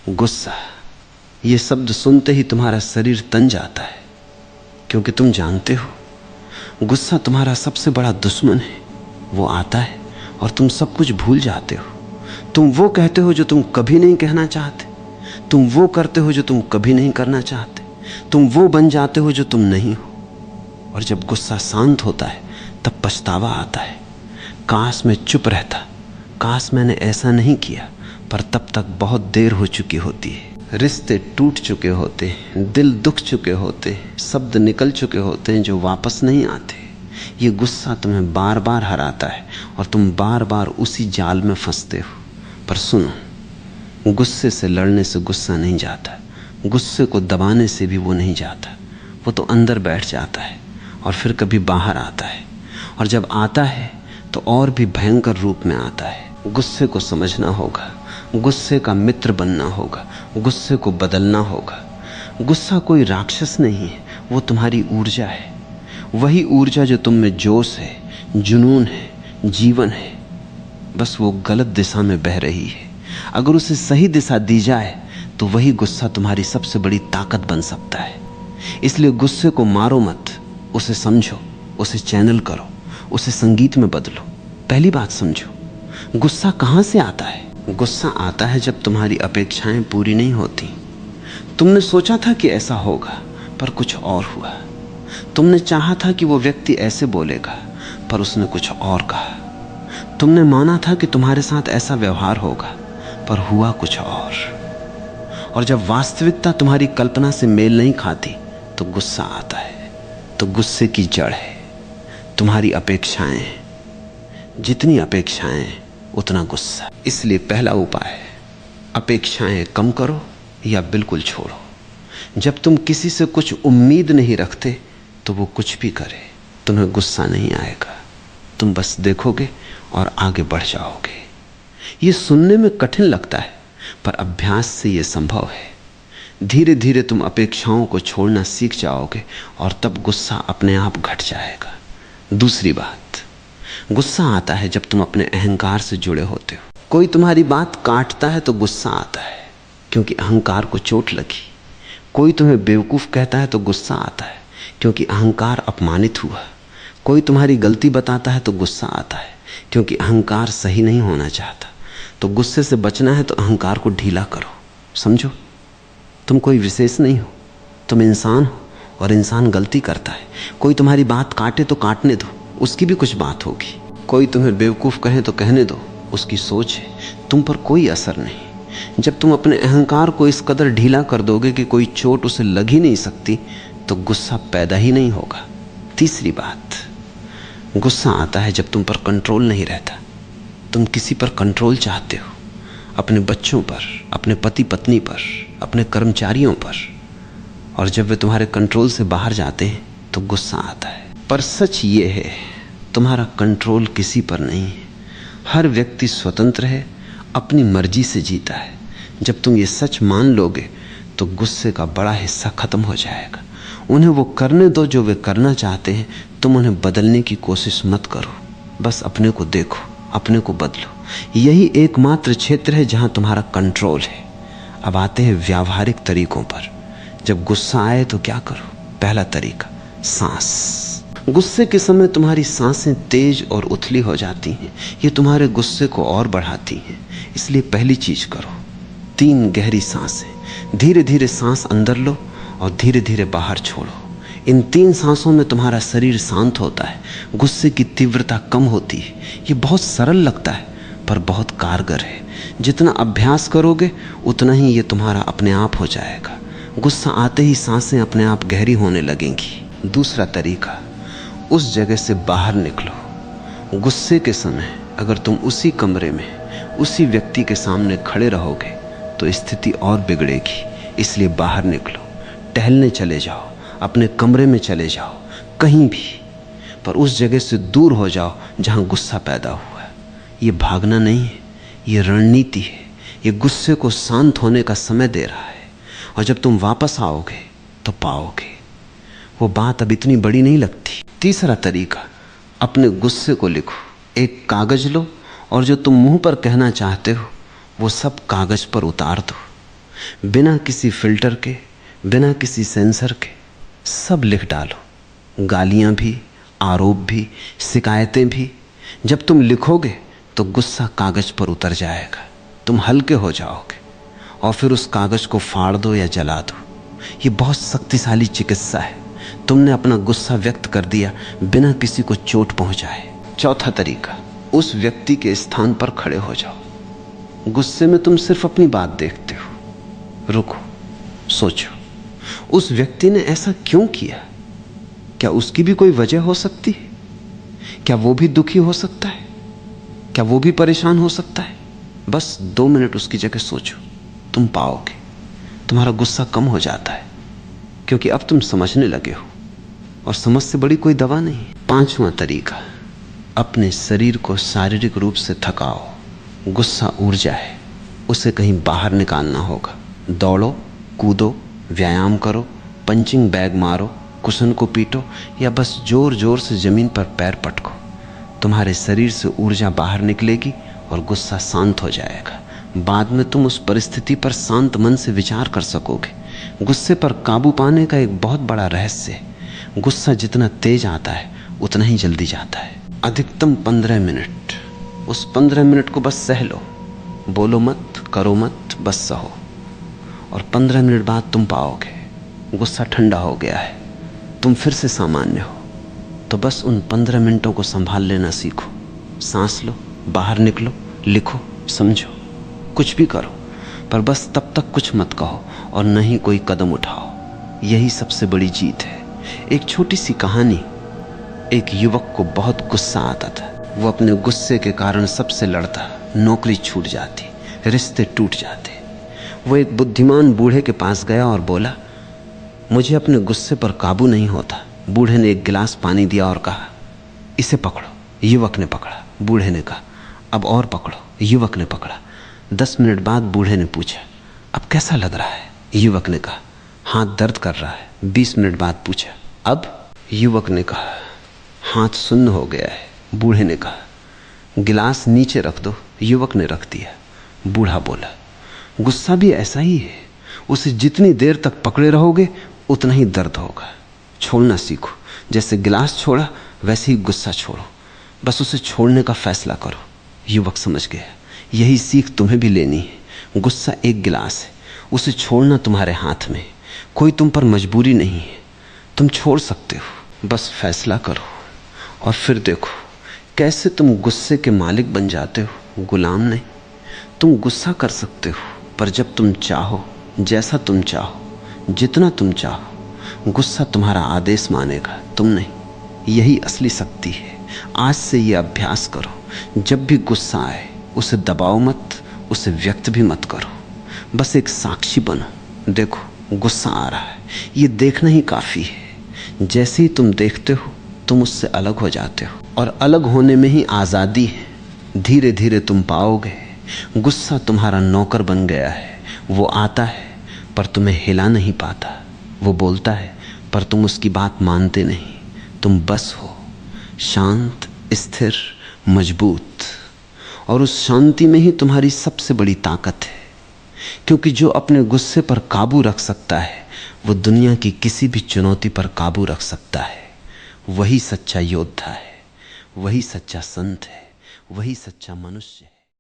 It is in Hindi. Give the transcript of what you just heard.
गुस्सा, ये शब्द सुनते ही तुम्हारा शरीर तन जाता है, क्योंकि तुम जानते हो गुस्सा तुम्हारा सबसे बड़ा दुश्मन है। वो आता है और तुम सब कुछ भूल जाते हो। तुम वो कहते हो जो तुम कभी नहीं कहना चाहते, तुम वो करते हो जो तुम कभी नहीं करना चाहते, तुम वो बन जाते हो जो तुम नहीं हो। और जब गुस्सा शांत होता है तब पछतावा आता है, काश मैं चुप रहता, काश मैंने ऐसा नहीं किया। पर तब तक बहुत देर हो चुकी होती है, रिश्ते टूट चुके होते हैं, दिल दुख चुके होते हैं, शब्द निकल चुके होते हैं जो वापस नहीं आते। ये गुस्सा तुम्हें बार बार हराता है और तुम बार बार उसी जाल में फंसते हो। पर सुनो, गुस्से से लड़ने से गुस्सा नहीं जाता, गुस्से को दबाने से भी वो नहीं जाता। वो तो अंदर बैठ जाता है और फिर कभी बाहर आता है, और जब आता है तो और भी भयंकर रूप में आता है। गुस्से को समझना होगा, गुस्से का मित्र बनना होगा, गुस्से को बदलना होगा। गुस्सा कोई राक्षस नहीं है, वो तुम्हारी ऊर्जा है। वही ऊर्जा जो तुम में जोश है, जुनून है, जीवन है। बस वो गलत दिशा में बह रही है। अगर उसे सही दिशा दी जाए तो वही गुस्सा तुम्हारी सबसे बड़ी ताकत बन सकता है। इसलिए गुस्से को मारो मत, उसे समझो, उसे चैनल करो, उसे संगीत में बदलो। पहली बात समझो, गुस्सा कहाँ से आता है? गुस्सा आता है जब तुम्हारी अपेक्षाएं पूरी नहीं होती। तुमने सोचा था कि ऐसा होगा, पर कुछ और हुआ। तुमने चाहा था कि वो व्यक्ति ऐसे बोलेगा, पर उसने कुछ और कहा। तुमने माना था कि तुम्हारे साथ ऐसा व्यवहार होगा, पर हुआ कुछ और जब वास्तविकता तुम्हारी कल्पना से मेल नहीं खाती तो गुस्सा आता है। तो गुस्से की जड़ है तुम्हारी अपेक्षाएं। जितनी अपेक्षाएं उतना गुस्सा। इसलिए पहला उपाय है, अपेक्षाएं कम करो या बिल्कुल छोड़ो। जब तुम किसी से कुछ उम्मीद नहीं रखते तो वो कुछ भी करे, तुम्हें गुस्सा नहीं आएगा। तुम बस देखोगे और आगे बढ़ जाओगे। ये सुनने में कठिन लगता है, पर अभ्यास से ये संभव है। धीरे धीरे तुम अपेक्षाओं को छोड़ना सीख जाओगे और तब गुस्सा अपने आप घट जाएगा। दूसरी बात, गुस्सा आता है जब तुम अपने अहंकार से जुड़े होते हो। कोई तुम्हारी बात काटता है तो गुस्सा आता है, क्योंकि अहंकार को चोट लगी। कोई तुम्हें बेवकूफ़ कहता है तो गुस्सा आता है, क्योंकि अहंकार अपमानित हुआ। कोई तुम्हारी गलती बताता है तो गुस्सा आता है, क्योंकि अहंकार सही नहीं होना चाहता। तो गुस्से से बचना है तो अहंकार को ढीला करो। समझो, तुम कोई विशेष नहीं हो, तुम इंसान हो और इंसान गलती करता है। कोई तुम्हारी बात काटे तो काटने दो, उसकी भी कुछ बात होगी। कोई तुम्हें बेवकूफ़ कहे तो कहने दो, उसकी सोच है, तुम पर कोई असर नहीं। जब तुम अपने अहंकार को इस कदर ढीला कर दोगे कि कोई चोट उसे लग ही नहीं सकती, तो गुस्सा पैदा ही नहीं होगा। तीसरी बात, गुस्सा आता है जब तुम पर कंट्रोल नहीं रहता। तुम किसी पर कंट्रोल चाहते हो, अपने बच्चों पर, अपने पति पत्नी पर, अपने कर्मचारियों पर, और जब वे तुम्हारे कंट्रोल से बाहर जाते हैं तो गुस्सा आता है। पर सच ये है, तुम्हारा कंट्रोल किसी पर नहीं है। हर व्यक्ति स्वतंत्र है, अपनी मर्जी से जीता है। जब तुम ये सच मान लोगे तो गुस्से का बड़ा हिस्सा खत्म हो जाएगा। उन्हें वो करने दो जो वे करना चाहते हैं। तुम उन्हें बदलने की कोशिश मत करो, बस अपने को देखो, अपने को बदलो। यही एकमात्र क्षेत्र है जहां तुम्हारा कंट्रोल है। अब आते हैं व्यावहारिक तरीकों पर। जब गुस्सा आए तो क्या करो? पहला तरीका, सांस। गुस्से के समय तुम्हारी सांसें तेज और उथली हो जाती हैं। ये तुम्हारे गुस्से को और बढ़ाती हैं। इसलिए पहली चीज करो, 3 गहरी सांसें। धीरे धीरे सांस अंदर लो और धीरे धीरे बाहर छोड़ो। इन 3 सांसों में तुम्हारा शरीर शांत होता है, गुस्से की तीव्रता कम होती है। ये बहुत सरल लगता है पर बहुत कारगर है। जितना अभ्यास करोगे उतना ही ये तुम्हारा अपने आप हो जाएगा। गुस्सा आते ही सांसें अपने आप गहरी होने लगेंगी। दूसरा तरीका, उस जगह से बाहर निकलो। गुस्से के समय अगर तुम उसी कमरे में उसी व्यक्ति के सामने खड़े रहोगे तो स्थिति और बिगड़ेगी। इसलिए बाहर निकलो, टहलने चले जाओ, अपने कमरे में चले जाओ, कहीं भी, पर उस जगह से दूर हो जाओ जहां गुस्सा पैदा हुआ है। ये भागना नहीं है, ये रणनीति है। ये गुस्से को शांत होने का समय दे रहा है। और जब तुम वापस आओगे तो पाओगे वो बात अब इतनी बड़ी नहीं लगती। तीसरा तरीका, अपने गुस्से को लिखो। एक कागज लो और जो तुम मुंह पर कहना चाहते हो वो सब कागज पर उतार दो। बिना किसी फिल्टर के, बिना किसी सेंसर के सब लिख डालो, गालियां भी, आरोप भी, शिकायतें भी। जब तुम लिखोगे तो गुस्सा कागज पर उतर जाएगा, तुम हल्के हो जाओगे और फिर उस कागज को फाड़ दो या जला दो। ये बहुत शक्तिशाली चिकित्सा है। तुमने अपना गुस्सा व्यक्त कर दिया बिना किसी को चोट पहुंचाए। चौथा तरीका, उस व्यक्ति के स्थान पर खड़े हो जाओ। गुस्से में तुम सिर्फ अपनी बात देखते हो। रुको, सोचो, उस व्यक्ति ने ऐसा क्यों किया? क्या उसकी भी कोई वजह हो सकती है? क्या वो भी दुखी हो सकता है? क्या वो भी परेशान हो सकता है? बस 2 मिनट उसकी जगह सोचो, तुम पाओगे तुम्हारा गुस्सा कम हो जाता है, क्योंकि अब तुम समझने लगे हो और समझ से बड़ी कोई दवा नहीं। 5वां तरीका, अपने शरीर को शारीरिक रूप से थकाओ। गुस्सा ऊर्जा है, उसे कहीं बाहर निकालना होगा। दौड़ो, कूदो, व्यायाम करो, पंचिंग बैग मारो, कुशन को पीटो या बस जोर जोर से जमीन पर पैर पटको। तुम्हारे शरीर से ऊर्जा बाहर निकलेगी और गुस्सा शांत हो जाएगा। बाद में तुम उस परिस्थिति पर शांत मन से विचार कर सकोगे। गुस्से पर काबू पाने का एक बहुत बड़ा रहस्य है, गुस्सा जितना तेज आता है उतना ही जल्दी जाता है। अधिकतम 15 मिनट, उस 15 मिनट को बस सह लो, बोलो मत, करो मत, बस सहो। और 15 मिनट बाद तुम पाओगे गुस्सा ठंडा हो गया है, तुम फिर से सामान्य हो। तो बस उन 15 मिनटों को संभाल लेना सीखो। सांस लो, बाहर निकलो, लिखो, समझो, कुछ भी करो, पर बस तब तक कुछ मत कहो और न ही कोई कदम उठाओ। यही सबसे बड़ी जीत है। एक छोटी सी कहानी, एक युवक को बहुत गुस्सा आता था। वो अपने गुस्से के कारण सबसे लड़ता, नौकरी छूट जाती, रिश्ते टूट जाते। वो एक बुद्धिमान बूढ़े के पास गया और बोला, मुझे अपने गुस्से पर काबू नहीं होता। बूढ़े ने एक गिलास पानी दिया और कहा, इसे पकड़ो। युवक ने पकड़ा। बूढ़े ने कहा, अब और पकड़ो। युवक ने पकड़ा। 10 मिनट बाद बूढ़े ने पूछा, अब कैसा लग रहा है? युवक ने कहा, हाथ दर्द कर रहा है। 20 मिनट बाद पूछा, अब? युवक ने कहा, हाथ सुन्न हो गया है। बूढ़े ने कहा, गिलास नीचे रख दो। युवक ने रख दिया। बूढ़ा बोला, गुस्सा भी ऐसा ही है, उसे जितनी देर तक पकड़े रहोगे उतना ही दर्द होगा। छोड़ना सीखो। जैसे गिलास छोड़ा वैसे ही गुस्सा छोड़ो, बस उसे छोड़ने का फैसला करो। युवक समझ गया, यही सीख तुम्हें भी लेनी है। गुस्सा एक गिलास है, उसे छोड़ना तुम्हारे हाथ में। कोई तुम पर मजबूरी नहीं है, तुम छोड़ सकते हो। बस फैसला करो और फिर देखो कैसे तुम गुस्से के मालिक बन जाते हो, गुलाम नहीं। तुम गुस्सा कर सकते हो, पर जब तुम चाहो, जैसा तुम चाहो, जितना तुम चाहो, गुस्सा तुम्हारा आदेश मानेगा, तुम नहीं। यही असली शक्ति है। आज से ये अभ्यास करो, जब भी गुस्सा आए उसे दबाओ मत, उसे व्यक्त भी मत करो, बस एक साक्षी बनो। देखो गुस्सा आ रहा है, ये देखना ही काफ़ी है। जैसे ही तुम देखते हो तुम उससे अलग हो जाते हो, और अलग होने में ही आज़ादी है। धीरे धीरे तुम पाओगे गुस्सा तुम्हारा नौकर बन गया है। वो आता है पर तुम्हें हिला नहीं पाता, वो बोलता है पर तुम उसकी बात मानते नहीं। तुम बस हो, शांत, स्थिर, मजबूत, और उस शांति में ही तुम्हारी सबसे बड़ी ताकत है। क्योंकि जो अपने गुस्से पर काबू रख सकता है वो दुनिया की किसी भी चुनौती पर काबू रख सकता है। वही सच्चा योद्धा है, वही सच्चा संत है, वही सच्चा मनुष्य है।